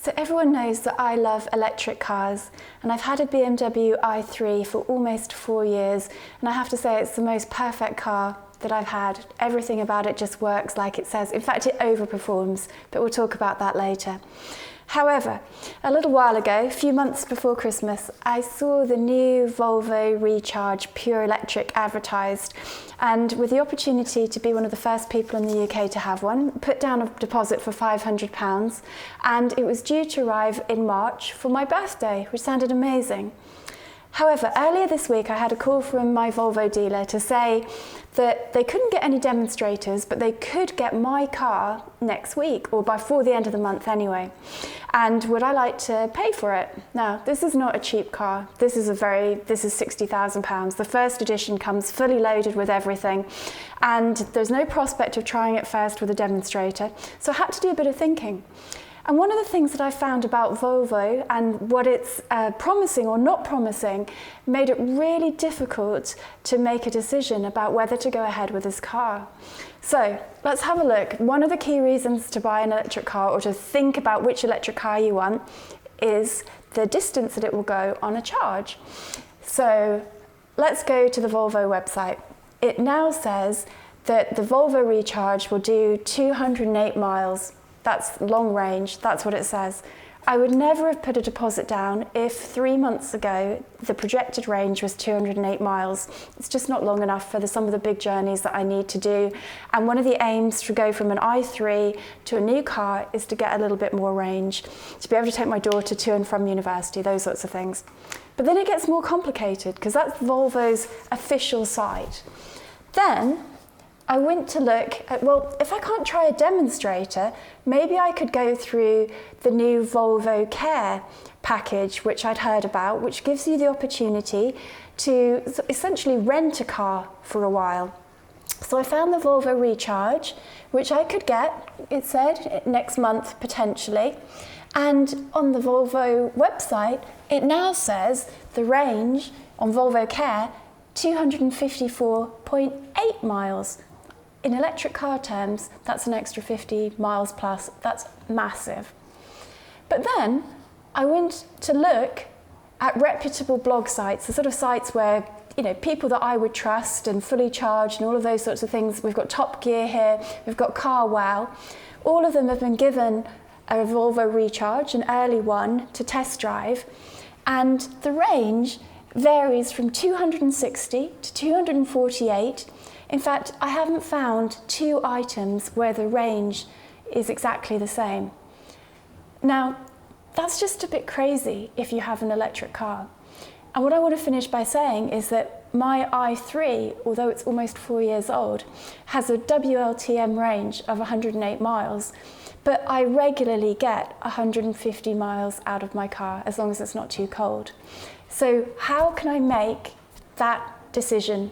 So everyone knows that I love electric cars, and I've had a BMW i3 for almost 4 years, and I have to say it's the most perfect car that I've had. Everything about it just works like it says. In fact, it overperforms, but we'll talk about that later. However, a little while ago, a few months before Christmas, I saw the new Volvo Recharge Pure Electric advertised, and with the opportunity to be one of the first people in the UK to have one, put down a deposit for £500, and it was due to arrive in March for my birthday, which sounded amazing. However, earlier this week I had a call from my Volvo dealer to say that they couldn't get any demonstrators, but they could get my car next week, or before the end of the month anyway. And would I like to pay for it? Now, this is not a cheap car. This is £60,000. The first edition comes fully loaded with everything, and there's no prospect of trying it first with a demonstrator. So I had to do a bit of thinking. And one of the things that I found about Volvo and what it's promising or not promising made it really difficult to make a decision about whether to go ahead with this car. So let's have a look. One of the key reasons to buy an electric car or to think about which electric car you want is the distance that it will go on a charge. So let's go to the Volvo website. It now says that the Volvo Recharge will do 208 miles. That's long range, that's what it says. I would never have put a deposit down if 3 months ago the projected range was 208 miles. It's just not long enough for some of the big journeys that I need to do. And one of the aims to go from an i3 to a new car is to get a little bit more range, to be able to take my daughter to and from university, those sorts of things. But then it gets more complicated because that's Volvo's official site. Then I went to look at, well, if I can't try a demonstrator, maybe I could go through the new Volvo Care package, which I'd heard about, which gives you the opportunity to essentially rent a car for a while. So I found the Volvo Recharge, which I could get, it said, next month potentially. And on the Volvo website, it now says the range on Volvo Care, 254.8 miles. In electric car terms, that's an extra 50 miles plus. That's massive. But then I went to look at reputable blog sites, the sort of sites where, you know, people that I would trust and fully charged and all of those sorts of things. We've got Top Gear here, we've got Car Wow. All of them have been given a Volvo Recharge, an early one, to test drive. And the range varies from 260 to 248. In fact, I haven't found 2 items where the range is exactly the same. Now, that's just a bit crazy if you have an electric car. And what I want to finish by saying is that my i3, although it's almost 4 years old, has a WLTM range of 108 miles, but I regularly get 150 miles out of my car as long as it's not too cold. So how can I make that decision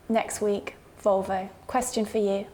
next week? Volvo. Question for you.